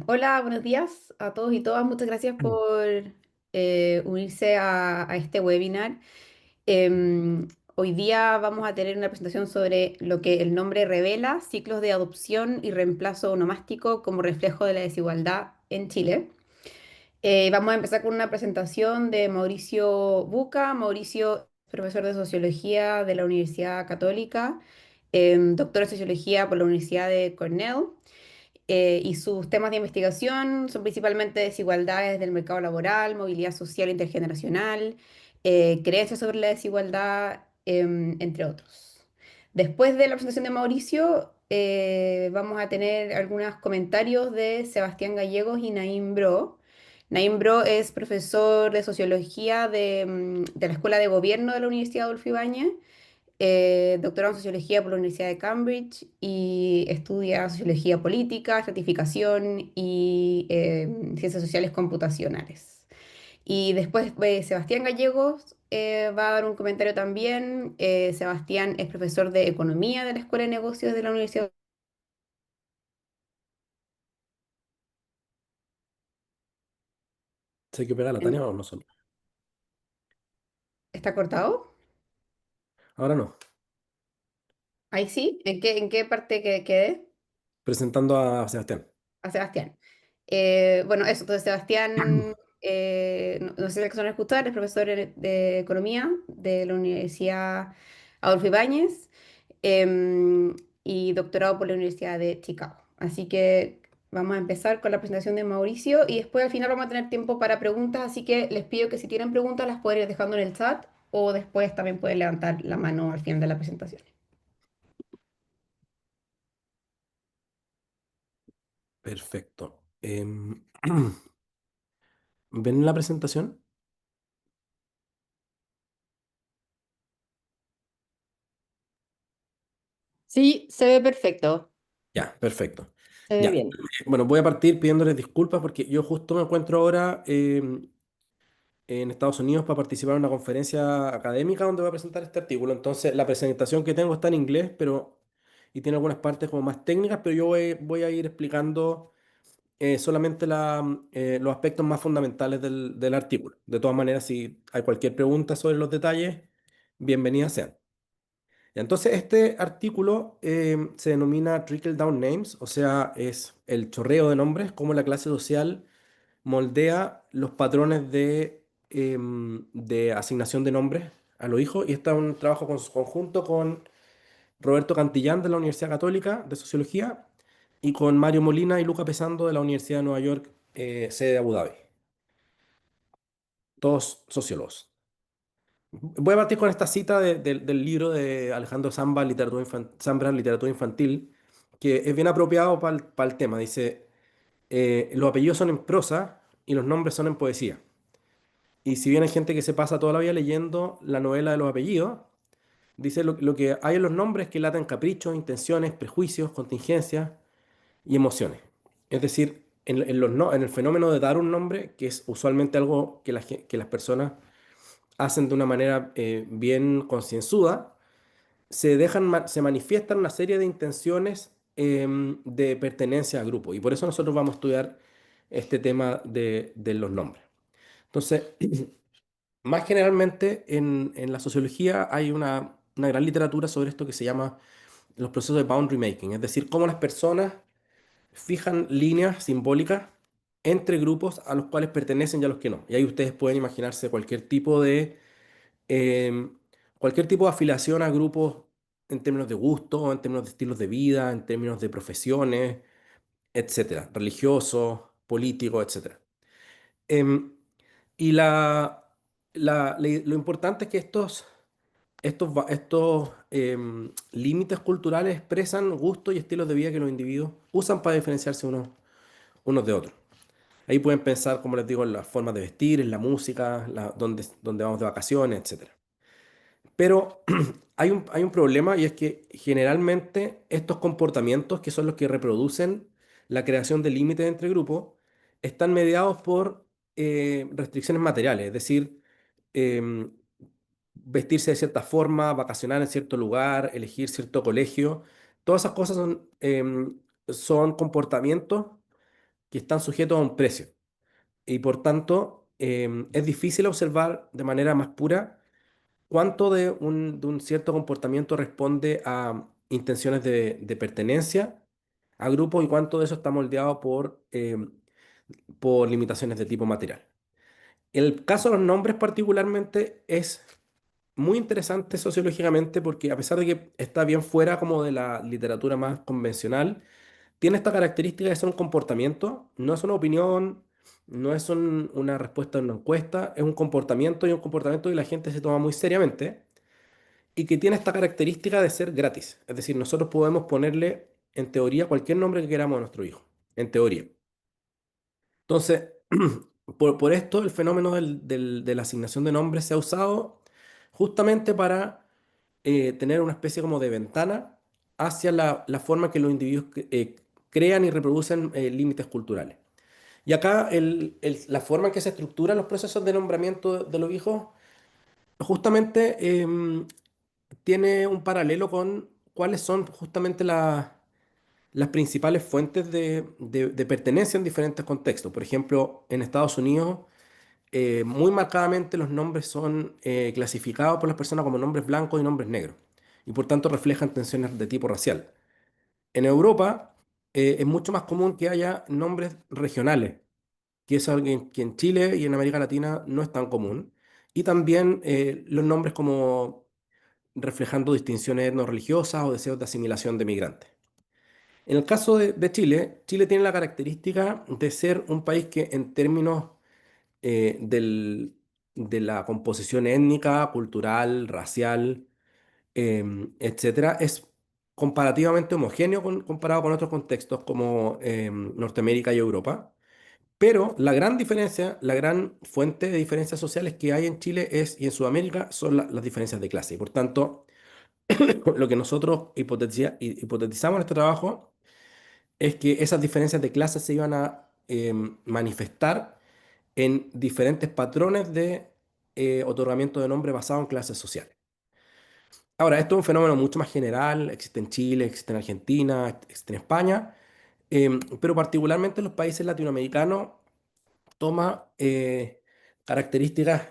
Hola, buenos días a todos y todas. Muchas gracias por unirse a este webinar. Hoy día vamos a tener una presentación sobre lo que el nombre revela, ciclos de adopción y reemplazo onomástico como reflejo de la desigualdad en Chile. Vamos a empezar con una presentación de Mauricio Buca. Mauricio es profesor de Sociología de la Universidad Católica, doctor en Sociología por la Universidad de Cornell. Y sus temas de investigación son principalmente desigualdades del mercado laboral, movilidad social intergeneracional, creencias sobre la desigualdad, entre otros. Después de la presentación de Mauricio, vamos a tener algunos comentarios de Sebastián Gallegos y Naim Bro. Naim Bro es profesor de sociología de la Escuela de Gobierno de la Universidad Adolfo Ibáñez, doctorado en sociología por la Universidad de Cambridge y estudia sociología política, estratificación y ciencias sociales computacionales. Y después Sebastián Gallegos va a dar un comentario también. Sebastián es profesor de economía de la Escuela de Negocios de la Universidad. ¿Se hay que pegar la Tania o no son? ¿Está cortado? Ahora no. Ahí sí. ¿En qué parte quedé? Presentando a Sebastián. A Sebastián. Bueno, eso, entonces Sebastián, no sé si son a escuchar, es profesor de Economía de la Universidad Adolfo Ibáñez, y doctorado por la Universidad de Chicago. Así que vamos a empezar con la presentación de Mauricio y después al final vamos a tener tiempo para preguntas, así que les pido que si tienen preguntas las pueden ir dejando en el chat o después también pueden levantar la mano al final de la presentación. Perfecto. ¿Ven la presentación? Sí, se ve perfecto. Ya, perfecto. Se ve Ya. bien. Bueno, voy a partir pidiéndoles disculpas porque yo justo me encuentro ahora en Estados Unidos para participar en una conferencia académica donde voy a presentar este artículo. Entonces, la presentación que tengo está en inglés, pero y tiene algunas partes como más técnicas, pero yo voy a ir explicando solamente los aspectos más fundamentales del artículo. De todas maneras, si hay cualquier pregunta sobre los detalles, bienvenidas sean. Ya, entonces, este artículo se denomina Trickle Down Names, o sea, es el chorreo de nombres, cómo la clase social moldea los patrones de asignación de nombres a los hijos. Y este es un trabajo conjunto con Roberto Cantillán de la Universidad Católica de Sociología y con Mario Molina y Luca Pesando de la Universidad de Nueva York, sede de Abu Dhabi, todos sociólogos. Voy a partir con esta cita del libro de Alejandro Zambra, Zambra, Literatura Infantil, que es bien apropiado para el tema. Dice, los apellidos son en prosa y los nombres son en poesía. Y si bien hay gente que se pasa toda la vida leyendo la novela de los apellidos, dice lo que hay en los nombres que latan caprichos, intenciones, prejuicios, contingencias y emociones. Es decir, en el fenómeno de dar un nombre, que es usualmente algo que las personas hacen de una manera bien concienzuda, se manifiestan una serie de intenciones de pertenencia al grupo. Y por eso nosotros vamos a estudiar este tema de los nombres. Entonces, más generalmente en la sociología hay una gran literatura sobre esto que se llama los procesos de boundary making, es decir, cómo las personas fijan líneas simbólicas entre grupos a los cuales pertenecen y a los que no. Y ahí ustedes pueden imaginarse em, cualquier tipo de afiliación a grupos en términos de gusto, en términos de estilos de vida, en términos de profesiones, etcétera, religiosos, políticos, etcétera. Em, y lo importante es que estos límites culturales expresan gustos y estilos de vida que los individuos usan para diferenciarse unos de otros. Ahí pueden pensar, como les digo, en las formas de vestir, en la música, donde vamos de vacaciones, etcétera. Pero hay un problema y es que generalmente estos comportamientos, que son los que reproducen la creación de límites entre grupos, están mediados por restricciones materiales, es decir, em, vestirse de cierta forma, vacacionar en cierto lugar, elegir cierto colegio. Todas esas cosas son comportamientos que están sujetos a un precio. Y por tanto, es difícil observar de manera más pura cuánto de un cierto comportamiento responde a intenciones de pertenencia a grupos y cuánto de eso está moldeado por limitaciones de tipo material. El caso de los nombres particularmente es muy interesante sociológicamente porque a pesar de que está bien fuera como de la literatura más convencional, tiene esta característica de ser un comportamiento, no es una opinión, no es una respuesta a una encuesta, es un comportamiento y un comportamiento que la gente se toma muy seriamente y que tiene esta característica de ser gratis. Es decir, nosotros podemos ponerle en teoría cualquier nombre que queramos a nuestro hijo, en teoría. Entonces, por esto el fenómeno de la asignación de nombres se ha usado justamente para tener una especie como de ventana hacia la forma que los individuos crean y reproducen límites culturales. Y acá la forma en que se estructuran los procesos de nombramiento de los hijos justamente tiene un paralelo con cuáles son justamente las principales fuentes de pertenencia en diferentes contextos. Por ejemplo, en Estados Unidos, muy marcadamente los nombres son clasificados por las personas como nombres blancos y nombres negros, y por tanto reflejan tensiones de tipo racial. En Europa, es mucho más común que haya nombres regionales, que es algo que en Chile y en América Latina no es tan común, y también los nombres como reflejando distinciones etno-religiosas o deseos de asimilación de migrantes. En el caso de Chile, Chile tiene la característica de ser un país que en términos de la composición étnica, cultural, racial, etcétera, es comparativamente homogéneo comparado con otros contextos como Norteamérica y Europa. Pero la gran diferencia, la gran fuente de diferencias sociales que hay en Chile y en Sudamérica son las diferencias de clase. Y por tanto, lo que nosotros hipotetizamos en este trabajo es que esas diferencias de clase se iban a manifestar en diferentes patrones de otorgamiento de nombre basado en clases sociales. Ahora, esto es un fenómeno mucho más general, existe en Chile, existe en Argentina, existe en España, pero particularmente en los países latinoamericanos toma características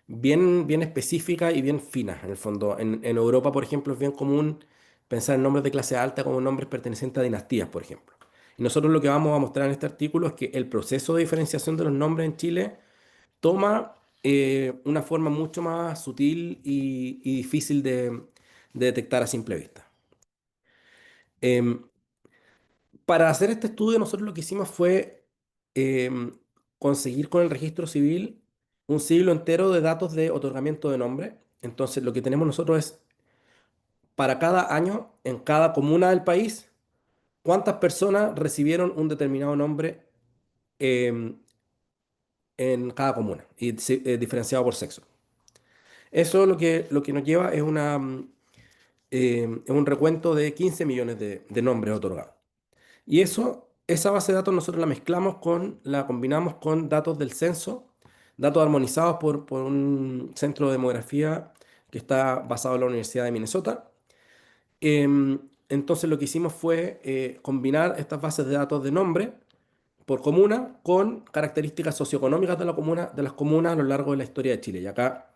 bien específicas y bien finas, en el fondo. En Europa, por ejemplo, es bien común pensar en nombres de clase alta como nombres pertenecientes a dinastías, por ejemplo. Y nosotros lo que vamos a mostrar en este artículo es que el proceso de diferenciación de los nombres en Chile toma una forma mucho más sutil y difícil de detectar a simple vista. Em, para hacer este estudio, nosotros lo que hicimos fue conseguir con el registro civil un siglo entero de datos de otorgamiento de nombre. Entonces, lo que tenemos nosotros es, para cada año, en cada comuna del país, cuántas personas recibieron un determinado nombre em, en cada comuna, y diferenciado por sexo. Eso lo que nos lleva es es un recuento de 15 millones de nombres otorgados. Y esa base de datos nosotros la combinamos con datos del censo, datos armonizados por un centro de demografía que está basado en la Universidad de Minnesota. Entonces lo que hicimos fue combinar estas bases de datos de nombre por comuna con características socioeconómicas de las comunas a lo largo de la historia de Chile. Y acá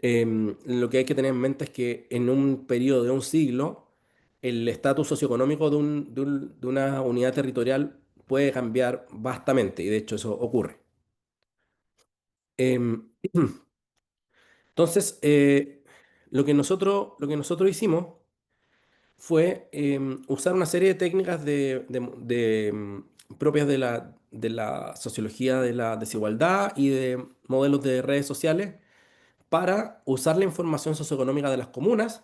lo que hay que tener en mente es que en un periodo de un siglo, el estatus socioeconómico de una unidad territorial puede cambiar bastante, y de hecho eso ocurre. Em, entonces, lo que nosotros hicimos fue usar una serie de técnicas propias de la sociología de la desigualdad y de modelos de redes sociales para usar la información socioeconómica de las comunas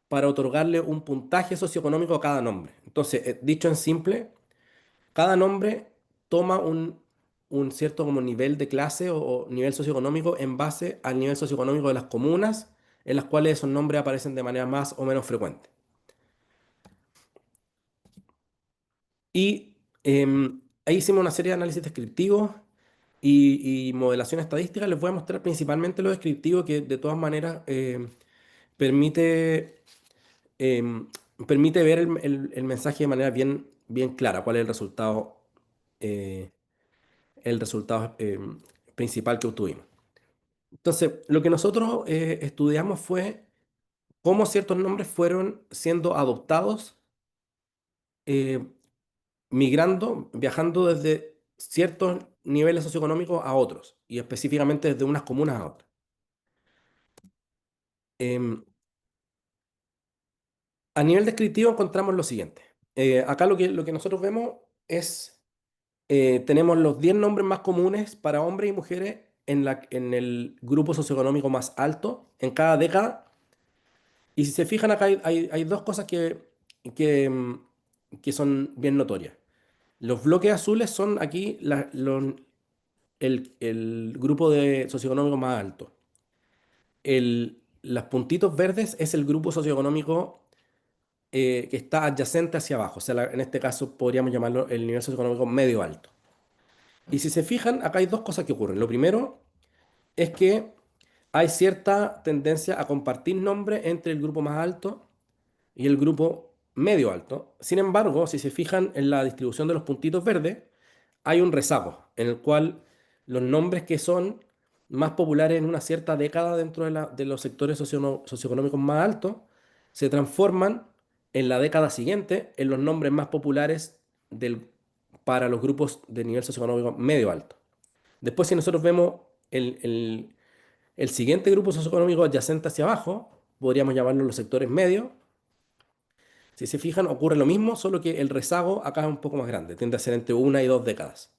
para otorgarle un puntaje socioeconómico a cada nombre. Entonces, dicho en simple, cada nombre toma un cierto como nivel de clase o nivel socioeconómico en base al nivel socioeconómico de las comunas en las cuales esos nombres aparecen de manera más o menos frecuente. Y ahí hicimos una serie de análisis descriptivos y modelación estadística. Les voy a mostrar principalmente lo descriptivo que de todas maneras permite, em, permite ver el mensaje de manera bien bien clara cuál es eh, el resultado principal que obtuvimos. Entonces, lo que nosotros estudiamos fue cómo ciertos nombres fueron siendo adoptados, eh, migrando, viajando desde ciertos niveles socioeconómicos a otros, y específicamente desde unas comunas a otras. Em, a nivel descriptivo encontramos lo siguiente. Acá lo que nosotros vemos es, tenemos los 10 nombres más comunes para hombres y mujeres en el grupo socioeconómico más alto en cada década. Y si se fijan acá hay dos cosas que, que son bien notorias. Los bloques azules son aquí el grupo de socioeconómico más alto. Los puntitos verdes es el grupo socioeconómico que está adyacente hacia abajo. O sea, en este caso podríamos llamarlo el nivel socioeconómico medio alto. Y si se fijan, acá hay dos cosas que ocurren. Lo primero es que hay cierta tendencia a compartir nombres entre el grupo más alto y el grupo medio alto. Sin embargo, si se fijan en la distribución de los puntitos verdes, hay un rezago en el cual los nombres que son más populares en una cierta década dentro de los sectores socioeconómicos más altos se transforman en la década siguiente en los nombres más populares para los grupos de nivel socioeconómico medio alto. Después, si nosotros vemos el siguiente grupo socioeconómico adyacente hacia abajo, podríamos llamarlo los sectores medios. Si se fijan, ocurre lo mismo, solo que el rezago acá es un poco más grande, tiende a ser entre una y dos décadas.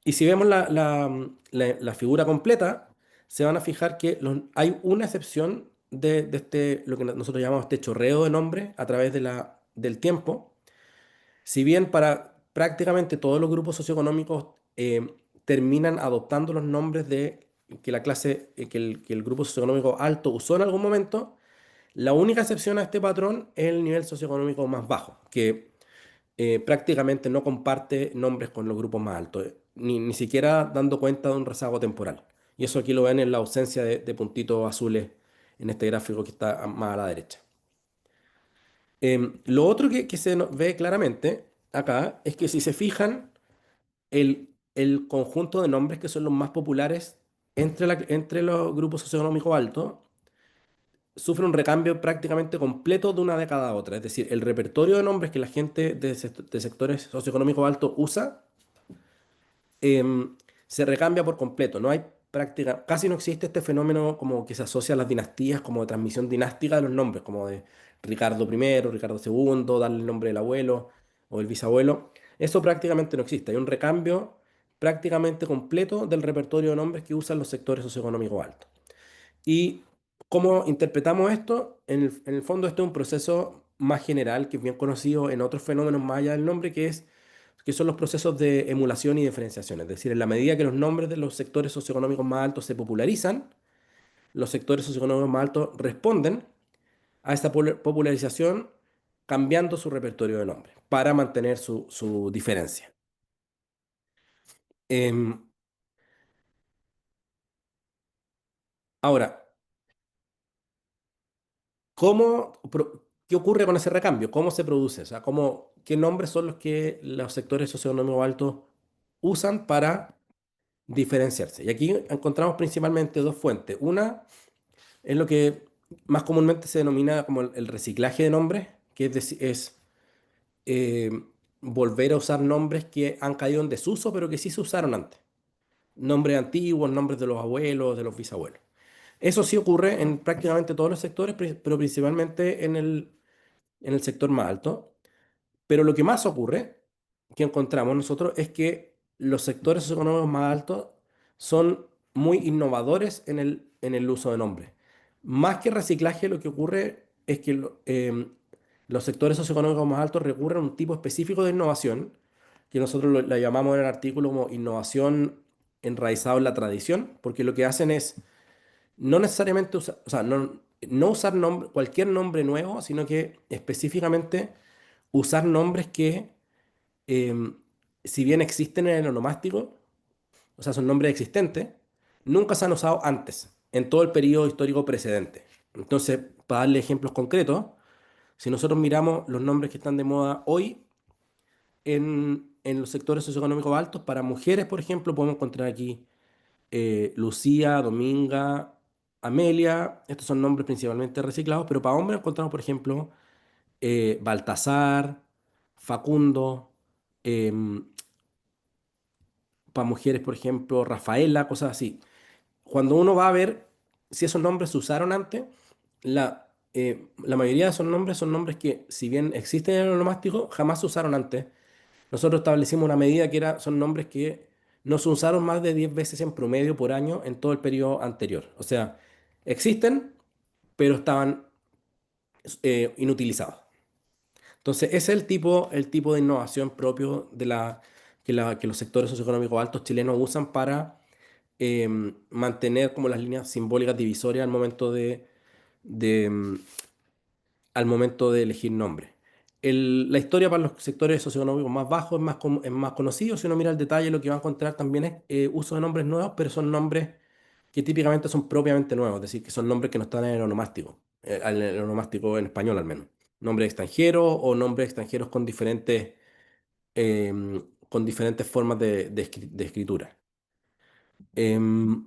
Y si vemos la figura completa, se van a fijar que hay una excepción de lo que nosotros llamamos este chorreo de nombres a través del tiempo. Si bien para prácticamente todos los grupos socioeconómicos terminan adoptando los nombres de que la clase, que el grupo socioeconómico alto usó en algún momento, la única excepción a este patrón es el nivel socioeconómico más bajo, que prácticamente no comparte nombres con los grupos más altos, ni siquiera dando cuenta de un rezago temporal. Y eso aquí lo ven en la ausencia de puntitos azules en este gráfico que está más a la derecha. Lo otro que se ve claramente acá es que si se fijan, el conjunto de nombres que son los más populares entre los grupos socioeconómicos altos sufre un recambio prácticamente completo de una década a otra. Es decir, el repertorio de nombres que la gente de sectores socioeconómicos altos usa se recambia por completo. No hay práctica, casi no existe este fenómeno como que se asocia a las dinastías, como de transmisión dinástica de los nombres, como de Ricardo I, Ricardo II, darle el nombre del abuelo o el bisabuelo. Eso prácticamente no existe. Hay un recambio prácticamente completo del repertorio de nombres que usan los sectores socioeconómicos altos. ¿Y cómo interpretamos esto? En el fondo, esto es un proceso más general que es bien conocido en otros fenómenos más allá del nombre, que son los procesos de emulación y diferenciación. Es decir, en la medida que los nombres de los sectores socioeconómicos más altos se popularizan, los sectores socioeconómicos más altos responden a esta popularización cambiando su repertorio de nombres para mantener su diferencia. Em, ahora, ¿qué ocurre con ese recambio? ¿Cómo se produce? O sea, ¿qué nombres son los que los sectores socioeconómicos altos usan para diferenciarse? Y aquí encontramos principalmente dos fuentes. Una es lo que más comúnmente se denomina como el reciclaje de nombres, que es eh, volver a usar nombres que han caído en desuso, pero que sí se usaron antes. Nombres antiguos, nombres de los abuelos, de los bisabuelos. Eso sí ocurre en prácticamente todos los sectores, pero principalmente en el sector más alto. Pero lo que más ocurre, que encontramos nosotros, es que los sectores socioeconómicos más altos son muy innovadores en el uso de nombres. Más que reciclaje, lo que ocurre es que los sectores socioeconómicos más altos recurren a un tipo específico de innovación, que nosotros la llamamos en el artículo como innovación enraizada en la tradición, porque lo que hacen es no necesariamente usar, o sea, no usar cualquier nombre nuevo, sino que específicamente usar nombres que, em, si bien existen en el onomástico, o sea, son nombres existentes, nunca se han usado antes, en todo el periodo histórico precedente. Entonces, para darle ejemplos concretos, si nosotros miramos los nombres que están de moda hoy, en los sectores socioeconómicos altos. Para mujeres, por ejemplo, podemos encontrar aquí Lucía, Dominga, Amelia. Estos son nombres principalmente reciclados, pero para hombres encontramos, por ejemplo, Baltasar, Facundo. em, para mujeres, por ejemplo, Rafaela, cosas así. Cuando uno va a ver si esos nombres se usaron antes, la mayoría de esos nombres son nombres que, si bien existen en el onomástico, jamás se usaron antes. Nosotros establecimos una medida que son nombres que no se usaron más de 10 veces en promedio por año en todo el periodo anterior. O sea, existen, pero estaban inutilizados. Entonces, ese es el tipo de innovación propio que los sectores socioeconómicos altos chilenos usan para mantener como las líneas simbólicas divisorias de, em, al momento de elegir nombre. La historia para los sectores socioeconómicos más bajos es más conocido. Si uno mira el detalle, lo que va a encontrar también es uso de nombres nuevos, pero son nombres que típicamente son propiamente nuevos, es decir, que son nombres que no están en el onomástico en español al menos. Nombres extranjeros o nombres extranjeros con diferentes formas de escritura. Em,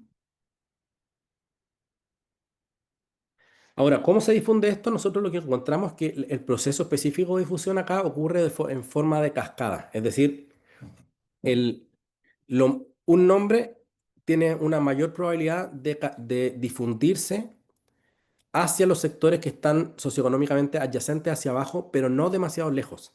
Ahora, ¿cómo se difunde esto? Nosotros lo que encontramos es que el proceso específico de difusión acá ocurre en forma de cascada. Es decir, el, un nombre tiene una mayor probabilidad de difundirse hacia los sectores que están socioeconómicamente adyacentes hacia abajo, pero no demasiado lejos.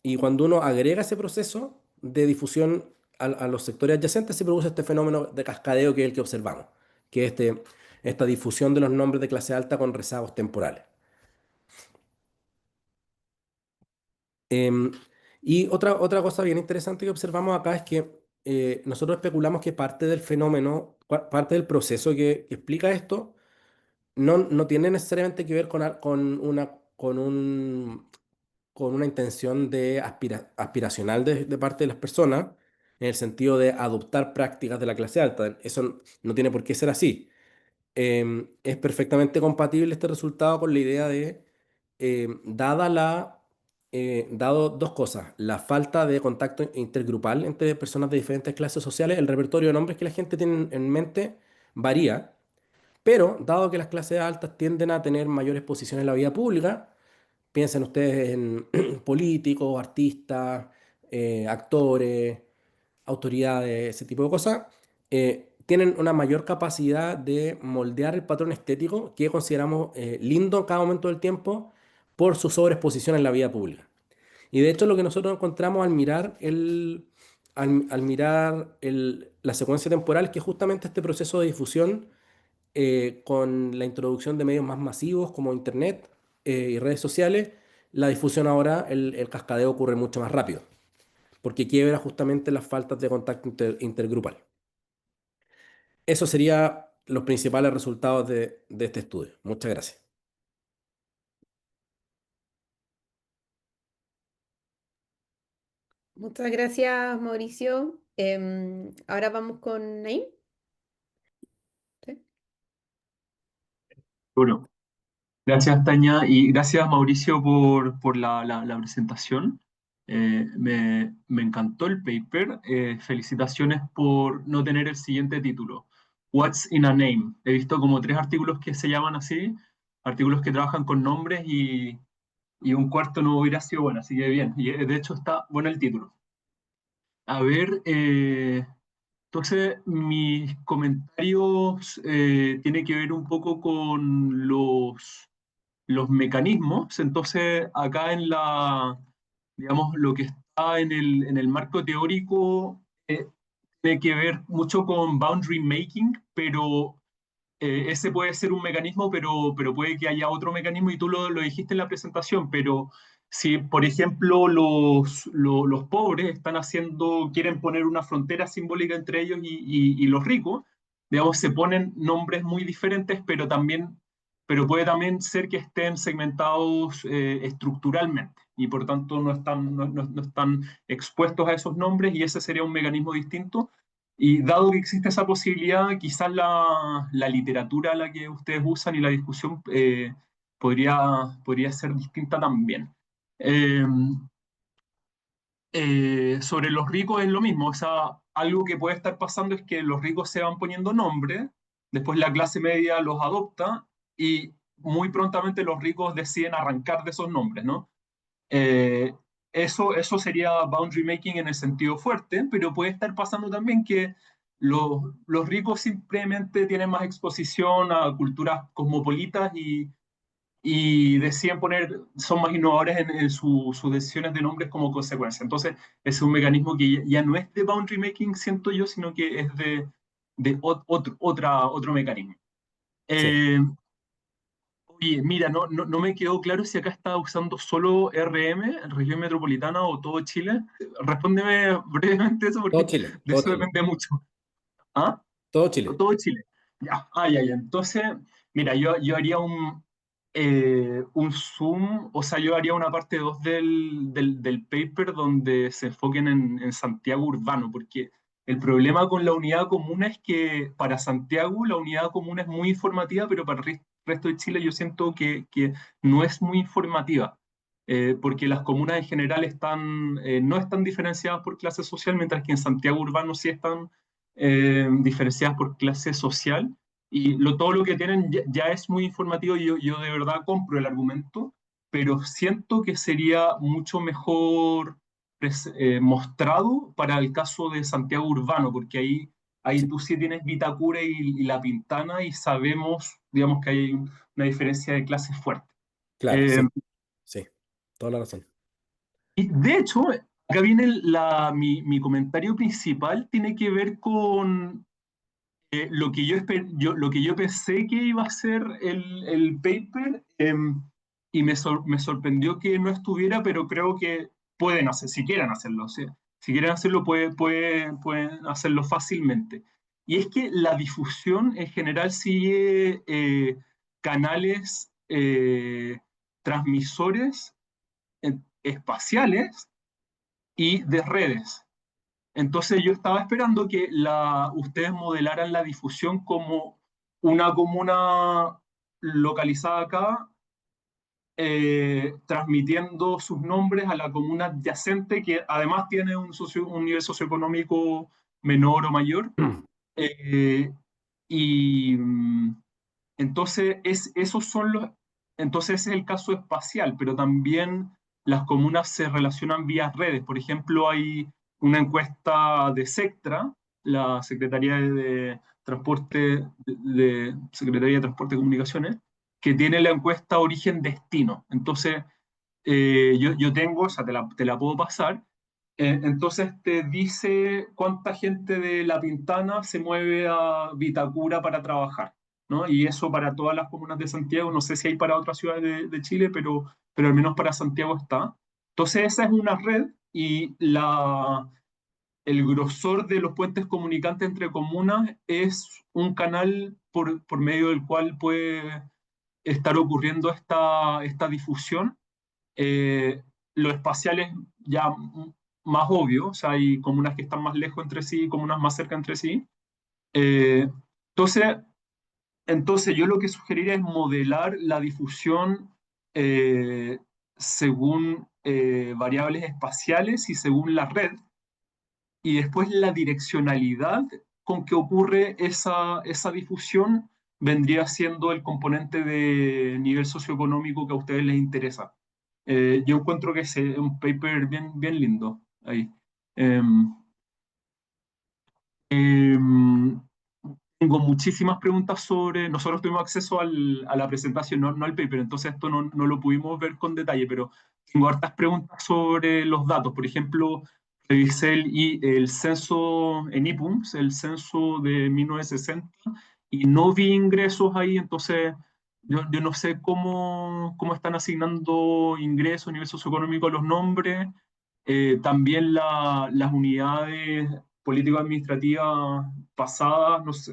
Y cuando uno agrega ese proceso de difusión a los sectores adyacentes, se produce este fenómeno de cascadeo que es el que observamos, que es esta difusión de los nombres de clase alta con rezagos temporales. Em, y otra cosa bien interesante que observamos acá es que nosotros especulamos que parte del fenómeno, parte del proceso que explica esto, no tiene necesariamente que ver con una intención aspiracional de parte de las personas, en el sentido de adoptar prácticas de la clase alta. Eso no tiene por qué ser así. Es perfectamente compatible este resultado con la idea de, dado dos cosas, la falta de contacto intergrupal entre personas de diferentes clases sociales, el repertorio de nombres que la gente tiene en mente varía, pero dado que las clases altas tienden a tener mayores posiciones en la vida pública, piensen ustedes en políticos, artistas, actores, autoridades, ese tipo de cosas, tienen una mayor capacidad de moldear el patrón estético que consideramos lindo en cada momento del tiempo por su sobreexposición en la vida pública. Y de hecho lo que nosotros encontramos al mirar la secuencia temporal, que es justamente este proceso de difusión con la introducción de medios más masivos como Internet y redes sociales, la difusión ahora, el cascadeo ocurre mucho más rápido, porque quiebra justamente las faltas de contacto intergrupal. Eso serían los principales resultados de este estudio. Muchas gracias. Muchas gracias, Mauricio. Ahora vamos con Naim. ¿Sí? Bueno, gracias Tania y gracias Mauricio por la presentación. Me encantó el paper. Felicitaciones por no tener el siguiente título. What's in a Name? He visto como tres artículos que se llaman así, artículos que trabajan con nombres y un cuarto no hubiera sido bueno, así que bien. Y de hecho está bueno el título. A ver, entonces mis comentarios tienen que ver un poco con los mecanismos. Entonces, acá digamos, lo que está en el marco teórico tiene que ver mucho con boundary making, pero ese puede ser un mecanismo, pero puede que haya otro mecanismo y tú lo dijiste en la presentación, pero si, por ejemplo, los pobres quieren poner una frontera simbólica entre ellos y los ricos, digamos, se ponen nombres muy diferentes, pero puede también ser que estén segmentados estructuralmente y por tanto no están expuestos a esos nombres y ese sería un mecanismo distinto. Y dado que existe esa posibilidad, quizás la literatura a la que ustedes usan y la discusión podría ser distinta también. Eh, sobre los ricos es lo mismo, o sea, algo que puede estar pasando es que los ricos se van poniendo nombres, después la clase media los adopta y muy prontamente los ricos deciden arrancar de esos nombres, ¿no? Eh, eso sería boundary making en el sentido fuerte, pero puede estar pasando también que los ricos simplemente tienen más exposición a culturas cosmopolitas y deciden poner, son más innovadores en sus decisiones de nombres como consecuencia. Entonces, es un mecanismo que ya no es de boundary making, siento yo, sino que es otro mecanismo. Sí. Eh, Oye, mira, no me quedó claro si acá está usando solo RM, región metropolitana, o todo Chile. Respóndeme brevemente eso Todo porque Chile, de todo eso Chile, depende mucho. ¿Ah? todo Chile. Todo Chile. Ya, ya. Entonces, mira, yo haría un zoom, o sea, yo haría una parte 2 del paper donde se enfoquen en Santiago urbano, porque el problema con la unidad común es que para Santiago la unidad común es muy informativa, pero para el resto de Chile yo siento que no es muy informativa. Porque las comunas en general no están diferenciadas por clase social, mientras que en Santiago urbano sí están diferenciadas por clase social y todo lo que tienen ya es muy informativo y yo de verdad compro el argumento, pero siento que sería mucho mejor mostrado para el caso de Santiago Urbano, porque ahí Sí, tú sí tienes Vitacura y La Pintana y sabemos, digamos, que hay una diferencia de clase fuerte. claro, Eh, sí, sí, toda la razón. y de hecho, acá viene mi comentario principal, tiene que ver con lo que lo que yo pensé que iba a ser el paper, y me sorprendió que no estuviera, pero creo que pueden hacer, si quieren hacerlo, ¿sí? Si quieren hacerlo, pueden hacerlo fácilmente. Y es que la difusión en general sigue canales transmisores espaciales y de redes. Entonces yo estaba esperando que ustedes modelaran la difusión como una comuna localizada acá, transmitiendo sus nombres a la comuna adyacente, que además tiene un nivel socioeconómico menor o mayor. Eh, y entonces, entonces ese es el caso espacial, pero también las comunas se relacionan vía redes. Por ejemplo, hay una encuesta de Sectra, la Secretaría de Transporte, Secretaría de Transporte y Comunicaciones, que tiene la encuesta origen-destino. Entonces, yo tengo, o sea, te la puedo pasar. Entonces te dice cuánta gente de La Pintana se mueve a Vitacura para trabajar, ¿no? Y eso para todas las comunas de Santiago, no sé si hay para otras ciudades de Chile, pero al menos para Santiago está. Entonces esa es una red y el grosor de los puentes comunicantes entre comunas es un canal por medio del cual puede estar ocurriendo esta difusión. Lo espacial es ya más obvio, o sea, hay comunas que están más lejos entre sí, comunas más cerca entre sí. Eh, entonces, entonces, yo lo que sugeriría es modelar la difusión eh, según variables espaciales y según la red, y después la direccionalidad con que ocurre esa difusión vendría siendo el componente de nivel socioeconómico que a ustedes les interesa. Yo encuentro que es un paper bien lindo ahí. Em, em, Tengo muchísimas preguntas sobre. Nosotros tuvimos acceso a la presentación, no al paper, entonces esto no lo pudimos ver con detalle, pero tengo hartas preguntas sobre los datos. Por ejemplo, revisé el censo en IPUMS, el censo de 1960, y no vi ingresos ahí, entonces yo no sé cómo están asignando ingresos, nivel socioeconómico a los nombres. También las unidades político-administrativas pasadas, no sé.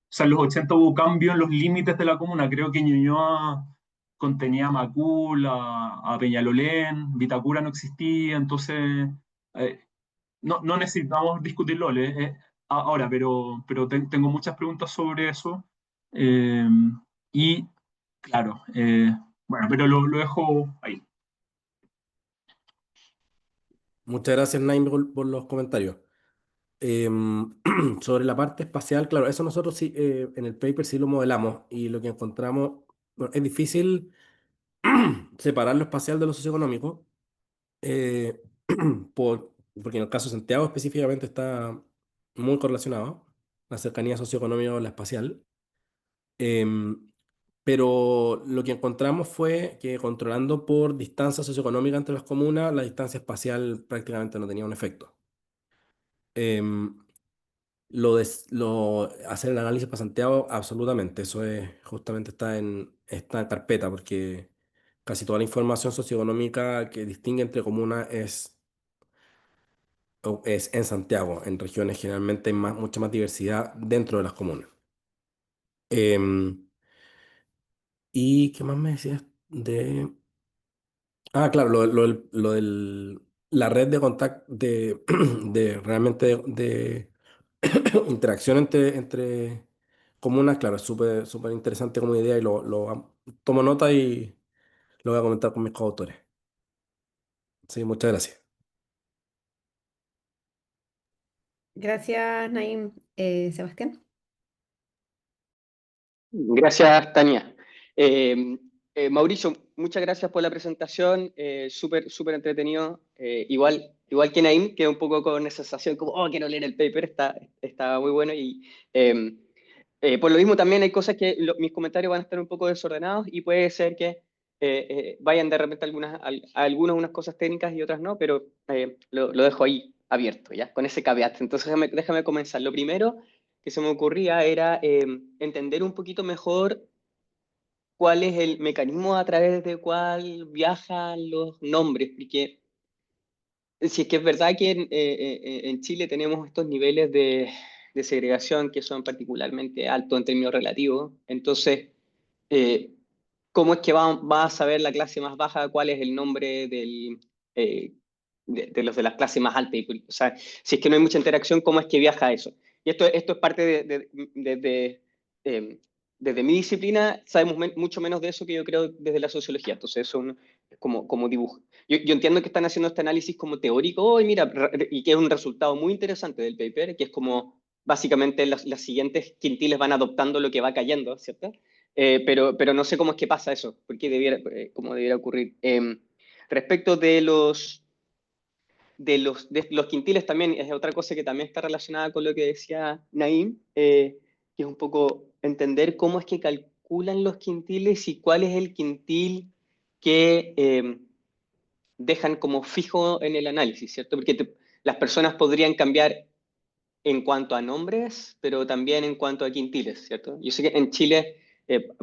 O sea, en los 80 hubo cambio en los límites de la comuna. Creo que Ñuñoa contenía a Macul, a Peñalolén, Vitacura no existía, entonces no necesitamos discutirlo ahora, pero tengo muchas preguntas sobre eso. eh, y claro, bueno, pero lo dejo ahí. Muchas gracias, Naim, por los comentarios. Sobre la parte espacial, claro, eso nosotros sí, en el paper sí lo modelamos y lo que encontramos, bueno, es difícil separar lo espacial de lo socioeconómico, eh, porque en el caso de Santiago específicamente está muy correlacionado, la cercanía socioeconómica con la espacial. Em, pero lo que encontramos fue que controlando por distancia socioeconómica entre las comunas, la distancia espacial prácticamente no tenía un efecto. Em, hacer el análisis para Santiago, absolutamente. Eso es, justamente está en carpeta, porque casi toda la información socioeconómica que distingue entre comunas es en Santiago. En regiones generalmente hay mucha más diversidad dentro de las comunas. Em, ¿Y qué más me decías de...? Ah, claro, la red de contacto, de realmente interacción entre comunas, claro, es súper súper interesante como idea y tomo nota y lo voy a comentar con mis coautores. Sí, muchas gracias. Gracias, Naim. Sebastián. Gracias, Tania. Mauricio, muchas gracias por la presentación, súper entretenido. Igual que Naim, que un poco con esa sensación como, oh, quiero leer el paper, está muy bueno. Eh, por lo mismo también hay cosas que mis comentarios van a estar un poco desordenados y puede ser que vayan de repente algunas unas cosas técnicas y otras no, pero lo dejo ahí abierto, ¿ya? Con ese caveat. Entonces déjame comenzar. Lo primero que se me ocurría era entender un poquito mejor cuál es el mecanismo a través del cual viajan los nombres, porque si es que es verdad que en Chile tenemos estos niveles de segregación que son particularmente altos en términos relativos, entonces, eh, ¿cómo es que va a saber la clase más baja cuál es el nombre eh, de los de las clases más altas? O sea, si es que no hay mucha interacción, ¿cómo es que viaja eso? Y esto es parte eh, desde mi disciplina, sabemos mucho menos de eso que yo creo desde la sociología. Entonces, eso es como dibujo. Yo entiendo que están haciendo este análisis como teórico y mira, y que es un resultado muy interesante del paper, que es como básicamente las siguientes quintiles van adoptando lo que va cayendo, ¿cierto? Pero no sé cómo es que pasa eso, porque cómo debiera ocurrir. Respecto de los quintiles también, es otra cosa que también está relacionada con lo que decía Naim, que es un poco entender cómo es que calculan los quintiles y cuál es el quintil que dejan como fijo en el análisis, ¿cierto? Porque las personas podrían cambiar en cuanto a nombres, pero también en cuanto a quintiles, ¿cierto? Yo sé que en Chile,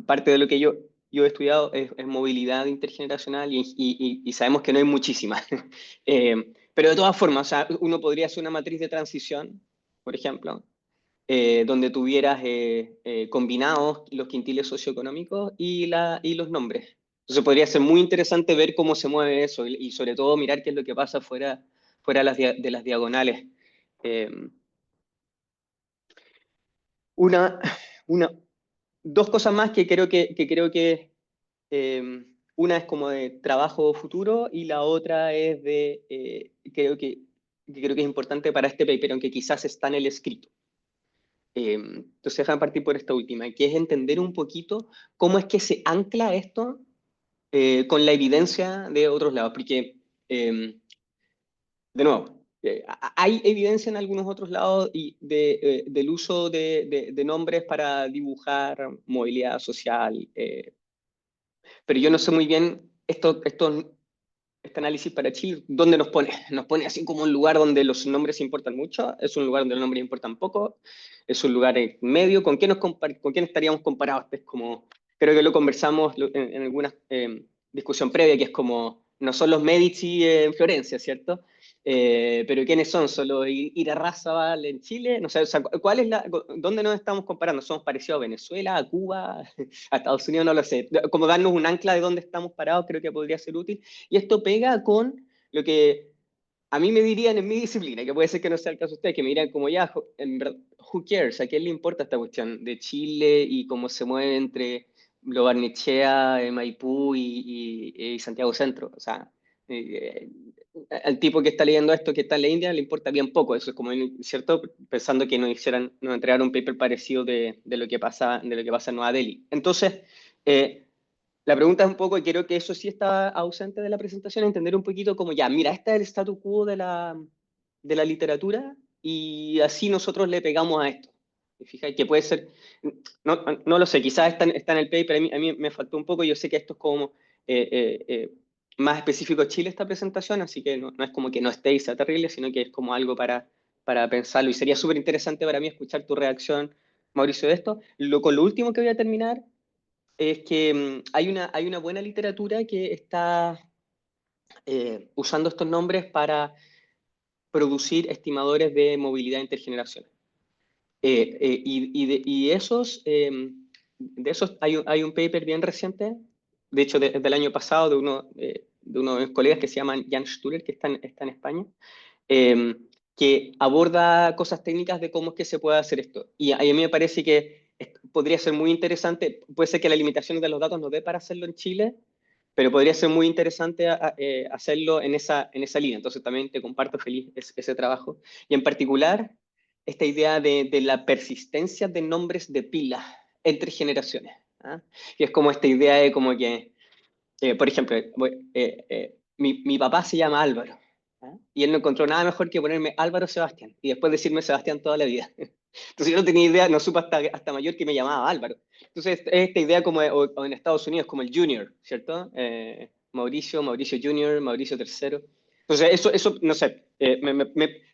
parte de lo que yo he estudiado es movilidad intergeneracional y sabemos que no hay muchísima. Pero de todas formas, o sea, uno podría hacer una matriz de transición, por ejemplo, donde tuvieras combinados los quintiles socioeconómicos y los nombres. Entonces podría ser muy interesante ver cómo se mueve eso y sobre todo mirar qué es lo que pasa fuera de las diagonales. Eh, una, una, dos cosas más que creo que una es como de trabajo futuro y la otra es que creo que es importante para este paper, aunque quizás está en el escrito. Entonces, déjame partir por esta última, que es entender un poquito cómo es que se ancla esto con la evidencia de otros lados, porque, de nuevo, hay evidencia en algunos otros lados del uso de nombres para dibujar movilidad social, pero yo no sé muy bien este análisis para Chile, ¿dónde nos pone? Nos pone así como un lugar donde los nombres importan mucho, es un lugar donde los nombres importan poco, es un lugar en medio, ¿con quién estaríamos comparados? Es como, creo que lo conversamos en alguna discusión previa, que es como, no son los Medici en Florencia, ¿cierto? Pero ¿quiénes son? ¿Solo Irarrázaval en Chile? No sé, o sea, ¿dónde nos estamos comparando? ¿Somos parecidos a Venezuela, a Cuba, a Estados Unidos? No lo sé. Como darnos un ancla de dónde estamos parados creo que podría ser útil. Y esto pega con lo que a mí me dirían en mi disciplina, que puede ser que no sea el caso de ustedes, que me dirían como ya, en verdad, who cares, ¿a quién le importa esta cuestión de Chile y cómo se mueve entre Lo Barnechea, Maipú y Santiago Centro? O sea, Eh, al tipo que está leyendo esto, que está en la India, le importa bien poco. Eso es como, ¿cierto? Pensando que nos entregaron un paper parecido de lo que pasa en Nueva Delhi. Entonces, la pregunta es un poco, y creo que eso sí está ausente de la presentación, entender un poquito como ya, mira, este es el statu quo de la literatura y así nosotros le pegamos a esto. ¿Te fijas? Que puede ser, no lo sé, quizás está en el paper, a mí me faltó un poco, yo sé que esto es como eh, eh, eh, más específico de Chile esta presentación, así que no es como que no esté y sea terrible, sino que es como algo para pensarlo y sería súper interesante para mí escuchar tu reacción, Mauricio, de esto. Con lo último que voy a terminar es que hay una buena literatura que está usando estos nombres para producir estimadores de movilidad intergeneracional. De esos hay un paper bien reciente, de hecho del año pasado, de uno de mis colegas que se llama Jan Sturer, que está en España, eh, que aborda cosas técnicas de cómo es que se puede hacer esto. Y a mí me parece que podría ser muy interesante, puede ser que la limitación de los datos no dé para hacerlo en Chile, pero podría ser muy interesante hacerlo en esa línea. Entonces también te comparto feliz ese trabajo. Y en particular, esta idea de la persistencia de nombres de pila entre generaciones. ¿Ah? Y es como esta idea de como que por ejemplo, mi papá se llama Álvaro, ¿ah? Y él no encontró nada mejor que ponerme Álvaro Sebastián y después decirme Sebastián toda la vida. Entonces yo no tenía idea, no supe hasta mayor que me llamaba Álvaro. Entonces esta idea como, o en Estados Unidos como el Junior, ¿cierto? Mauricio Junior, Mauricio tercero. Entonces eso no sé,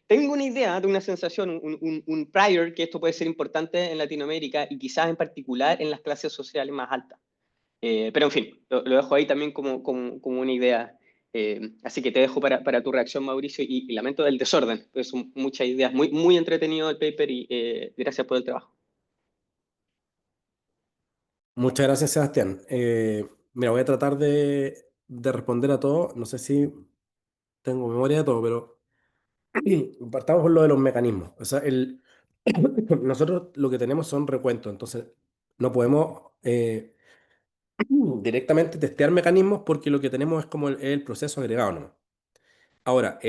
tengo una idea, tengo una sensación, un prior que esto puede ser importante en Latinoamérica y quizás en particular en las clases sociales más altas. Pero en fin, lo dejo ahí también como una idea. Así que te dejo para tu reacción, Mauricio, y lamento el desorden, pues son muchas ideas. Muy, muy entretenido el paper y gracias por el trabajo. Muchas gracias, Sebastián. Mira, voy a tratar de responder a todo. No sé si tengo memoria de todo, pero partamos por lo de los mecanismos. O sea, nosotros lo que tenemos son recuentos, entonces no podemos directamente testear mecanismos porque lo que tenemos es como el proceso agregado, ¿no? Ahora,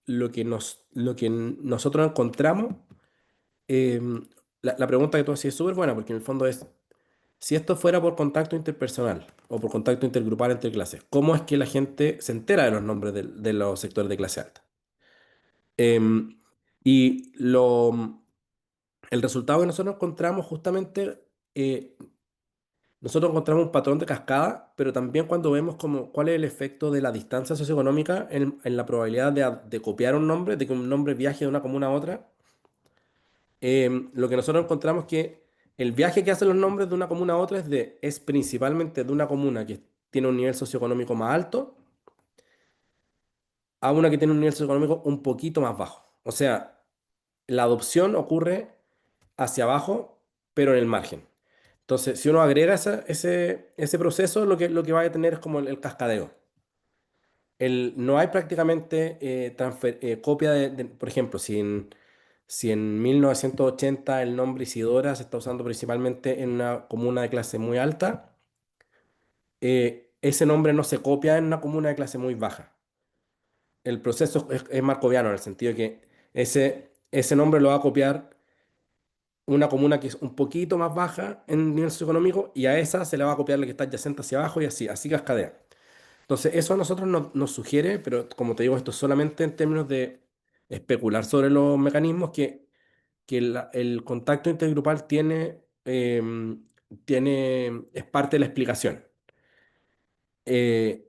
lo que nosotros encontramos, la pregunta que tú hacías es súper buena porque en el fondo es, si esto fuera por contacto interpersonal o por contacto intergrupal entre clases, ¿cómo es que la gente se entera de los nombres de los sectores de clase alta? Em, y el resultado que nosotros encontramos justamente, eh, nosotros encontramos un patrón de cascada, pero también cuando vemos como cuál es el efecto de la distancia socioeconómica en la probabilidad de copiar un nombre, de que un nombre viaje de una comuna a otra, lo que nosotros encontramos es que el viaje que hacen los nombres de una comuna a otra es principalmente de una comuna que tiene un nivel socioeconómico más alto a una que tiene un nivel socioeconómico un poquito más bajo. O sea, la adopción ocurre hacia abajo, pero en el margen. Entonces, si uno agrega ese proceso, lo que va a tener es como el cascadeo. No hay prácticamente copia por ejemplo, si en 1980 el nombre Isidora se está usando principalmente en una comuna de clase muy alta, ese nombre no se copia en una comuna de clase muy baja. El proceso es marcoviano en el sentido de que ese nombre lo va a copiar una comuna que es un poquito más baja en nivel socioeconómico y a esa se le va a copiar la que está adyacente hacia abajo y así cascadea. Entonces, eso a nosotros nos sugiere, pero como te digo, esto es solamente en términos de especular sobre los mecanismos que el contacto intergrupal es parte de la explicación. Eh,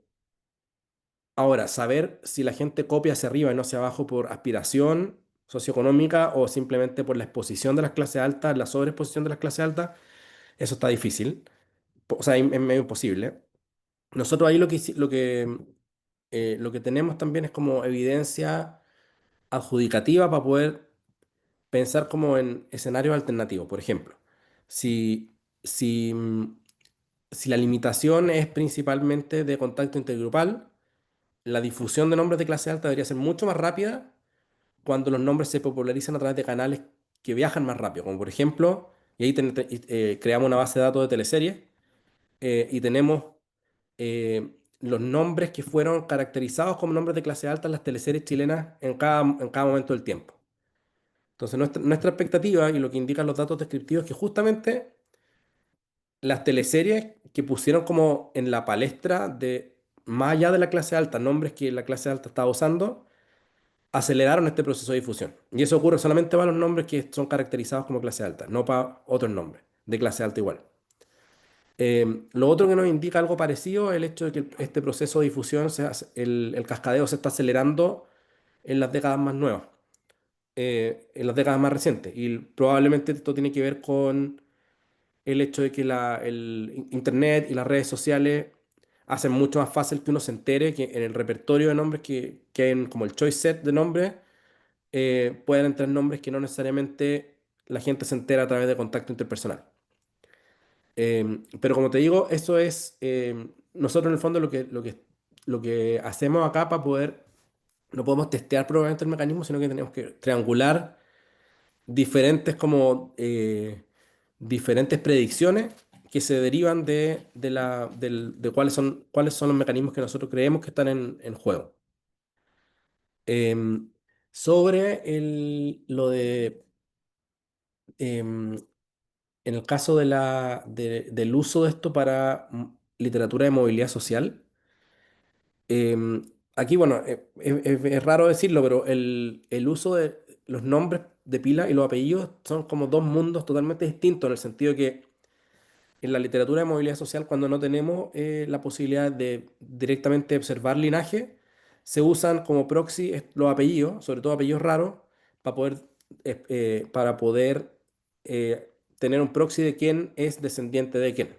Ahora, saber si la gente copia hacia arriba y no hacia abajo por aspiración socioeconómica o simplemente por la exposición de las clases altas, la sobreexposición de las clases altas, eso está difícil. O sea, es medio imposible. Nosotros ahí lo que tenemos también es como evidencia adjudicativa para poder pensar como en escenarios alternativos. Por ejemplo, si, si, mm, si la limitación es principalmente de contacto intergrupal, la difusión de nombres de clase alta debería ser mucho más rápida cuando los nombres se popularizan a través de canales que viajan más rápido, como por ejemplo, y ahí creamos una base de datos de teleseries y tenemos los nombres que fueron caracterizados como nombres de clase alta en las teleseries chilenas en cada momento del tiempo. Entonces, nuestra expectativa y lo que indican los datos descriptivos es que justamente las teleseries que pusieron como en la palestra de, más allá de la clase alta, nombres que la clase alta estaba usando, aceleraron este proceso de difusión. Y eso ocurre solamente para los nombres que son caracterizados como clase alta, no para otros nombres de clase alta igual. Lo otro que nos indica algo parecido es el hecho de que este proceso de difusión, el cascadeo se está acelerando en las décadas más nuevas, en las décadas más recientes. Y probablemente esto tiene que ver con el hecho de que el Internet y las redes sociales hacen mucho más fácil que uno se entere que en el repertorio de nombres que hay como el choice set de nombres, pueden entrar nombres que no necesariamente la gente se entera a través de contacto interpersonal. Pero como te digo, eso es nosotros en el fondo lo que hacemos acá para poder, no podemos testear probablemente el mecanismo, sino que tenemos que triangular diferentes diferentes predicciones que se derivan de cuáles son los mecanismos que nosotros creemos que están en juego. Em, sobre lo de em, en el caso del uso de esto para literatura de movilidad social, aquí, bueno, es raro decirlo, pero el uso de los nombres de pila y los apellidos son como dos mundos totalmente distintos en el sentido de que en la literatura de movilidad social, cuando no tenemos la posibilidad de directamente observar linaje, se usan como proxy los apellidos, sobre todo apellidos raros, para poder tener un proxy de quién es descendiente de quién.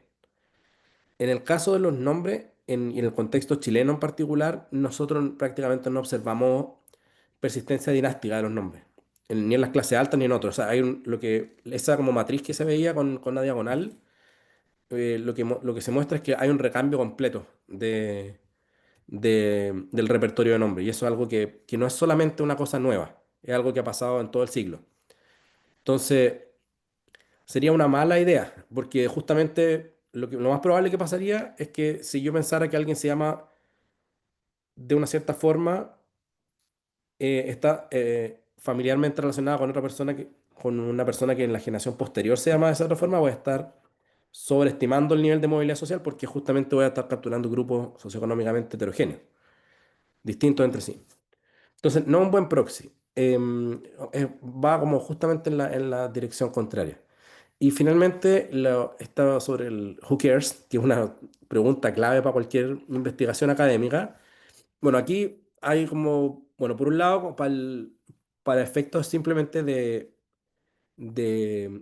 En el caso de los nombres, y en el contexto chileno en particular, nosotros prácticamente no observamos persistencia dinástica de los nombres, ni en las clases altas ni en otros. O sea, esa como matriz que se veía con la diagonal, lo que se muestra es que hay un recambio completo del repertorio de nombres. Y eso es algo que no es solamente una cosa nueva, es algo que ha pasado en todo el siglo. Entonces, sería una mala idea, porque justamente lo más probable que pasaría es que si yo pensara que alguien se llama de una cierta forma, está familiarmente relacionada con una persona que en la generación posterior se llama de esa otra forma, voy a estar sobreestimando el nivel de movilidad social porque justamente voy a estar capturando grupos socioeconómicamente heterogéneos, distintos entre sí. Entonces, no es un buen proxy. Va como justamente en la dirección contraria. Y finalmente, está sobre el who cares, que es una pregunta clave para cualquier investigación académica. Bueno, aquí hay como, bueno, por un lado, para efectos simplemente de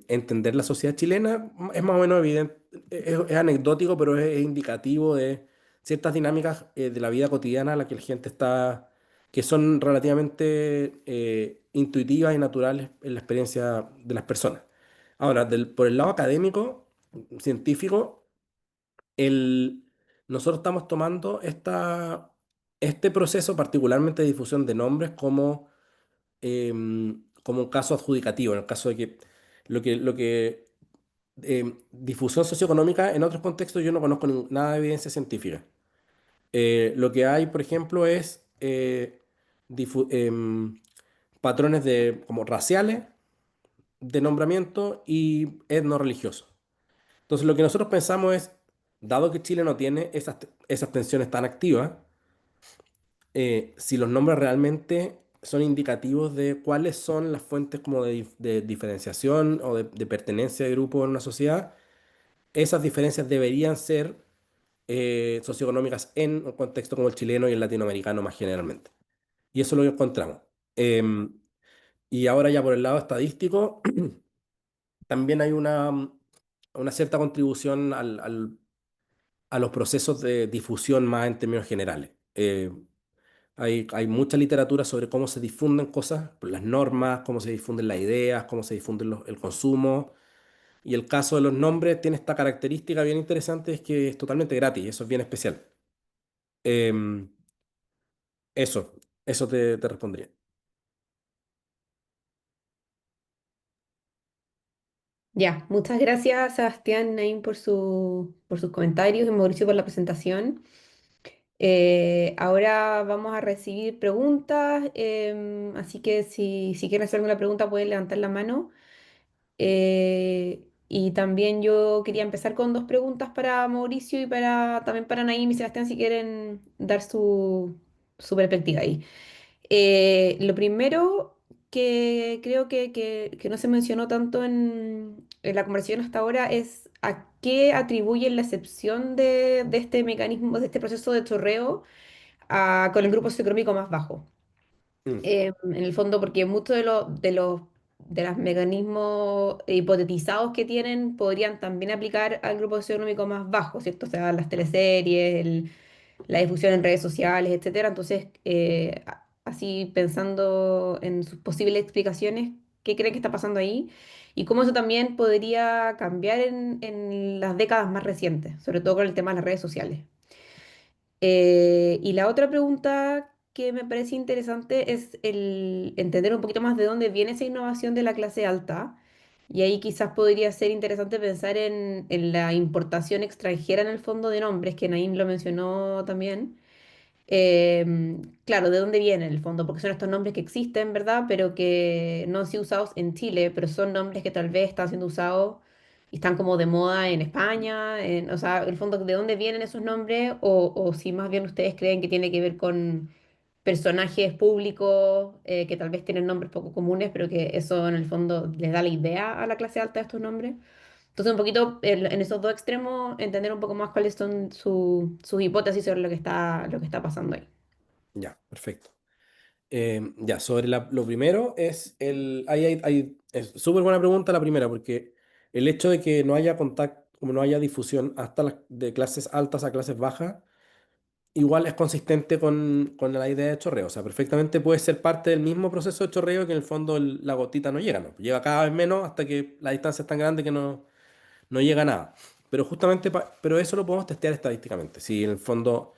entender la sociedad chilena, es más o menos evidente, es anecdótico, pero es indicativo de ciertas dinámicas de la vida cotidiana a la que la gente está, que son relativamente intuitivas y naturales en la experiencia de las personas. Ahora, por el lado académico, científico, el, nosotros estamos tomando este proceso, particularmente de difusión de nombres, como un caso adjudicativo, en el caso de que difusión socioeconómica, en otros contextos yo no conozco nada de evidencia científica. Lo que hay, por ejemplo, es patrones como raciales de nombramiento y etno religioso. Entonces, lo que nosotros pensamos es, dado que Chile no tiene esas tensiones tan activas, si los nombres realmente son indicativos de cuáles son las fuentes como de diferenciación o de pertenencia de grupo en una sociedad, esas diferencias deberían ser socioeconómicas en un contexto como el chileno y el latinoamericano más generalmente. Y eso es lo que encontramos. Y ahora ya por el lado estadístico, también hay una cierta contribución a los procesos de difusión más en términos generales. Hay mucha literatura sobre cómo se difunden cosas, las normas, cómo se difunden las ideas, cómo se difunde el consumo. Y el caso de los nombres tiene esta característica bien interesante, es que es totalmente gratis, eso es bien especial. Em, eso, eso te respondería. Ya, muchas gracias Sebastián Naim por sus comentarios y Mauricio por la presentación. Ahora vamos a recibir preguntas, así que si quieren hacer alguna pregunta pueden levantar la mano. Y también yo quería empezar con dos preguntas para Mauricio y también para Naim y Sebastián si quieren dar su perspectiva ahí. Lo primero que creo que no se mencionó tanto en la conversación hasta ahora es a qué atribuyen la excepción de este mecanismo, de este proceso de chorreo con el grupo socioeconómico más bajo. Mm, En el fondo, porque muchos de los mecanismos hipotetizados que tienen podrían también aplicar al grupo socioeconómico más bajo, ¿cierto? O sea, las teleseries, la difusión en redes sociales, etcétera. Entonces, así pensando en sus posibles explicaciones, ¿qué creen que está pasando ahí? Y cómo eso también podría cambiar en las décadas más recientes, sobre todo con el tema de las redes sociales. Y la otra pregunta que me parece interesante es el entender un poquito más de dónde viene esa innovación de la clase alta. Y ahí quizás podría ser interesante pensar en la importación extranjera en el fondo de nombres, que Naim lo mencionó también. Claro, ¿de dónde viene en el fondo? Porque son estos nombres que existen, ¿verdad? Pero que no han sido usados en Chile, pero son nombres que tal vez están siendo usados y están como de moda en España. O sea, en el fondo, ¿de dónde vienen esos nombres? O si más bien ustedes creen que tiene que ver con personajes públicos que tal vez tienen nombres poco comunes, pero que eso en el fondo les da la idea a la clase alta de estos nombres. Entonces, un poquito en esos dos extremos, entender un poco más cuáles son sus hipótesis sobre lo que está pasando ahí. ya, perfecto. Ya, sobre lo primero es es súper buena pregunta la primera, porque el hecho de que no haya contacto, como no haya difusión hasta de clases altas a clases bajas, igual es consistente con la idea de chorreo. O sea, perfectamente puede ser parte del mismo proceso de chorreo que en el fondo la gotita no llega, ¿no? Llega cada vez menos hasta que la distancia es tan grande que no llega a nada. Pero justamente, pero eso lo podemos testear estadísticamente. Si en el fondo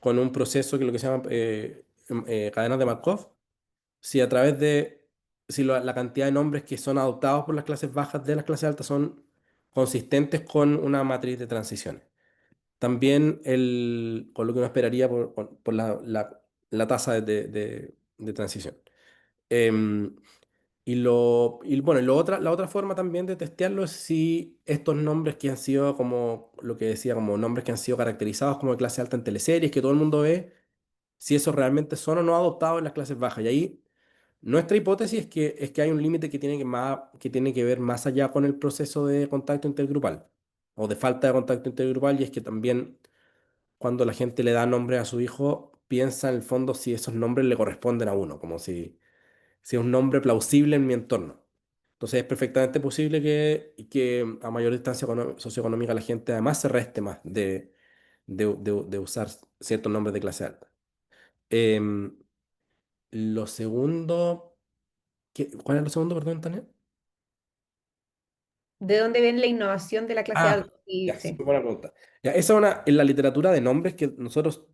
con un proceso que es lo que se llama cadenas de Markov, si a través de, si la cantidad de nombres que son adoptados por las clases bajas de las clases altas son consistentes con una matriz de transiciones. También con lo que uno esperaría por la tasa de transición. Em, bueno, la otra forma también de testearlo es si estos nombres que han sido como, lo que decía, como nombres que han sido caracterizados como de clase alta en teleseries, que todo el mundo ve, si esos realmente son o no adoptados en las clases bajas. Y ahí nuestra hipótesis es que hay un límite que tiene que ver más allá con el proceso de contacto intergrupal o de falta de contacto intergrupal, y es que también cuando la gente le da nombre a su hijo, piensa en el fondo si esos nombres le corresponden a uno, como si es un nombre plausible en mi entorno. Entonces es perfectamente posible que a mayor distancia socioeconómica la gente además se reste más de usar ciertos nombres de clase alta. Em, lo segundo, ¿cuál es lo segundo, perdón, Tania? ¿De dónde viene la innovación de la clase Ah, alta? Sí, ya, sí, sí. buena pregunta. Ya, esa es en la literatura de nombres que nosotros,